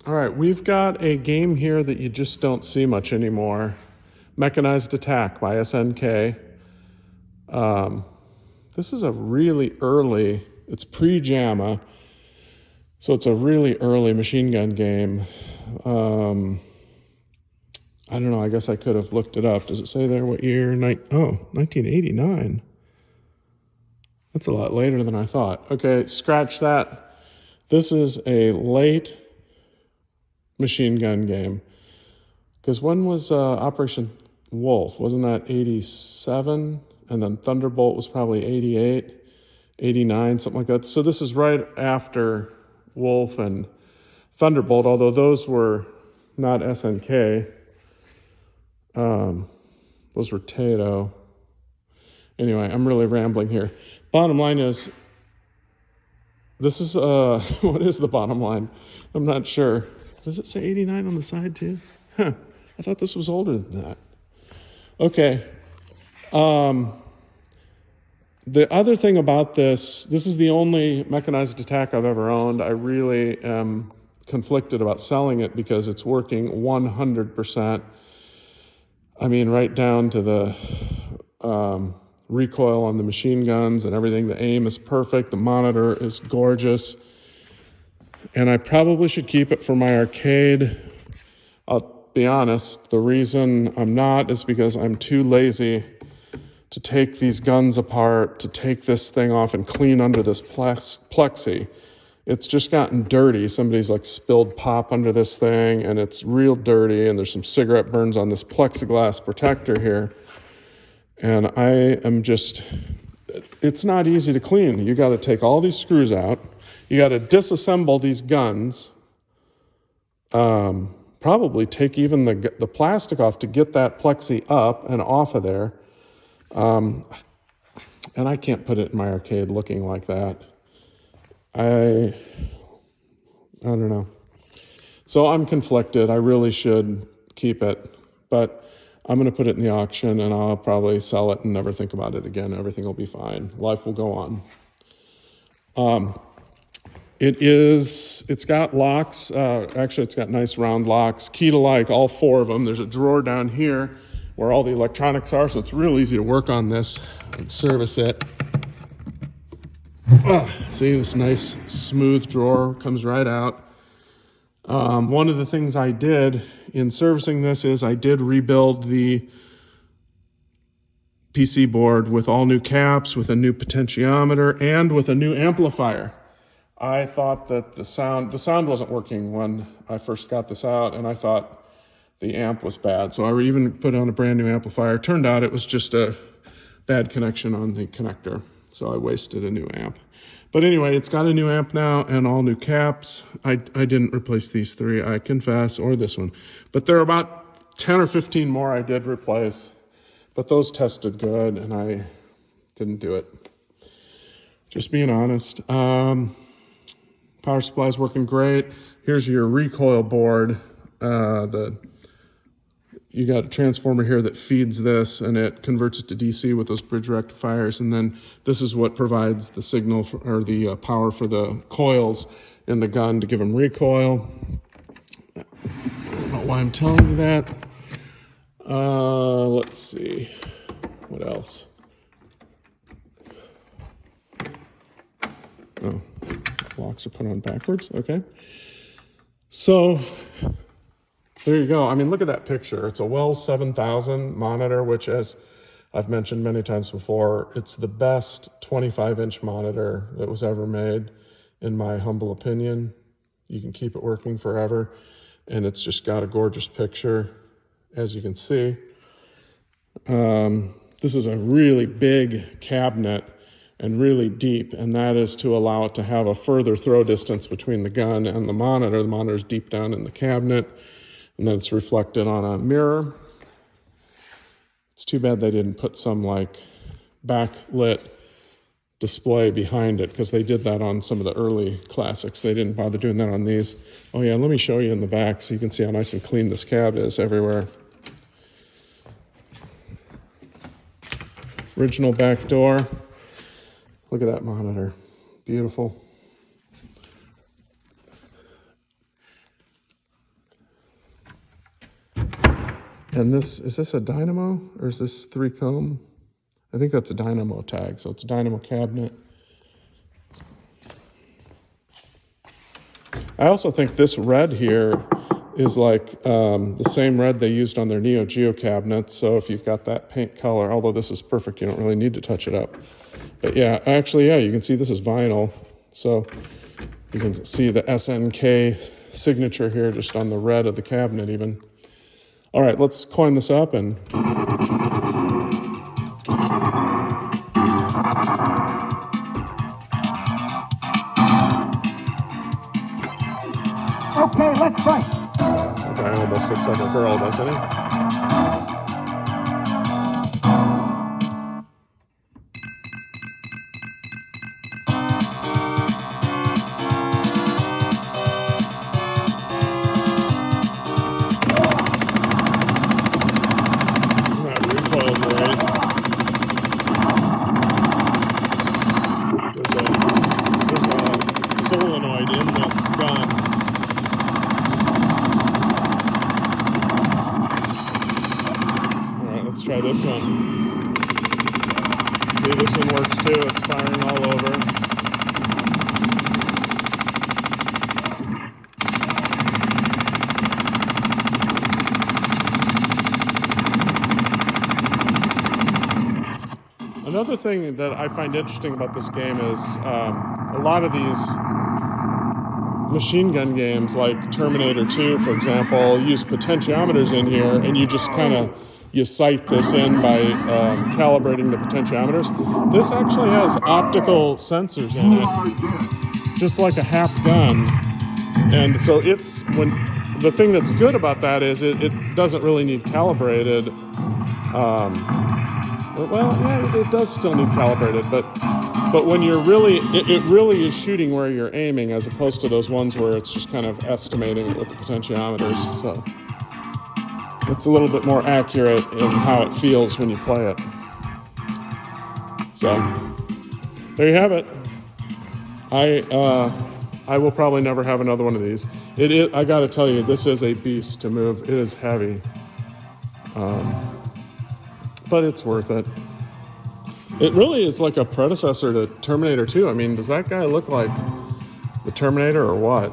All right, we've got a game here that you just don't see much anymore. Mechanized Attack by SNK. This is a really early, it's pre-JAMA, so it's a really early machine gun game. I don't know, I guess I could have looked it up. Does it say there what year? 1989. That's a lot later than I thought. Okay, scratch that. This is a late machine gun game. Because when was Operation Wolf? Wasn't that 87? And then Thunderbolt was probably 88, 89, something like that. So this is right after Wolf and Thunderbolt, although those were not SNK. Those were Tato. Anyway, I'm really rambling here. Bottom line is, this is, what is the bottom line? I'm not sure. Does it say 89 on the side too? Huh, I thought this was older than that. Okay. The other thing about this is the only Mechanized Attack I've ever owned. I really am conflicted about selling it because it's working 100%. I mean, right down to the recoil on the machine guns and everything. The aim is perfect. The monitor is gorgeous. And I probably should keep it for my arcade. I'll be honest, the reason I'm not is because I'm too lazy to take these guns apart, to take this thing off and clean under this plexi. It's just gotten dirty. Somebody's like spilled pop under this thing and it's real dirty and there's some cigarette burns on this plexiglass protector here. And I am just, it's not easy to clean. You got to take all these screws out. You got to disassemble these guns. Probably take even the plastic off to get that plexi up and off of there. And I can't put it in my arcade looking like that. I don't know. So I'm conflicted. I really should keep it, but I'm going to put it in the auction and I'll probably sell it and never think about it again. Everything will be fine. Life will go on. It's got locks. Actually, it's got nice round locks. Key to like all four of them. There's a drawer down here where all the electronics are, so it's real easy to work on this and service it. See, this nice smooth drawer comes right out. One of the things I did in servicing this is I did rebuild the PC board with all new caps, with a new potentiometer, and with a new amplifier. I thought that the sound wasn't working when I first got this out, and I thought the amp was bad. So I even put on a brand new amplifier. Turned out it was just a bad connection on the connector. So I wasted a new amp. But anyway, it's got a new amp now and all new caps. I didn't replace these three, I confess, or this one. But there are about 10 or 15 more I did replace. But those tested good, and I didn't do it. Just being honest. Power supply's working great. Here's your recoil board. You got a transformer here that feeds this, and it converts it to DC with those bridge rectifiers, and then this is what provides the signal or the power for the coils in the gun to give them recoil. I don't know why I'm telling you that. Let's see. What else? Oh, locks are put on backwards. Okay. So there you go. I mean, look at that picture. It's a Wells 7000 monitor, which, as I've mentioned many times before, it's the best 25-inch monitor that was ever made, in my humble opinion. You can keep it working forever, and it's just got a gorgeous picture, as you can see. This is a really big cabinet and really deep, and that is to allow it to have a further throw distance between the gun and the monitor. The monitor is deep down in the cabinet, and then it's reflected on a mirror. It's too bad they didn't put some like backlit display behind it, because they did that on some of the early classics. They didn't bother doing that on these. Oh yeah, let me show you in the back so you can see how nice and clean this cab is everywhere. Original back door. Look at that monitor. Beautiful. And is this a dynamo or is this 3-comb? I think that's a dynamo tag, so it's a dynamo cabinet. I also think this red here is like the same red they used on their Neo Geo cabinets. So if you've got that paint color, although this is perfect, you don't really need to touch it up. But yeah, actually, yeah, you can see this is vinyl. So you can see the SNK signature here just on the red of the cabinet even. All right, let's coin this up and... Okay, let's fight. That guy almost looks like a girl, doesn't he? Isn't that recoil great? There's a solenoid in this gun. Let's try this one. See, this one works too. It's firing all over. Another thing that I find interesting about this game is a lot of these machine gun games like Terminator 2, for example, use potentiometers in here, and you just kind of you sight this in by calibrating the potentiometers. This actually has optical sensors in it, just like a HAP gun. And so the thing that's good about that is it doesn't really need calibrated. Well, yeah, it does still need calibrated, but when you're really, it really is shooting where you're aiming, as opposed to those ones where it's just kind of estimating it with the potentiometers. So it's a little bit more accurate in how it feels when you play it. So there you have it. I will probably never have another one of these. I got to tell you, this is a beast to move. It is heavy, but it's worth it. It really is like a predecessor to Terminator 2. I mean, does that guy look like the Terminator or what?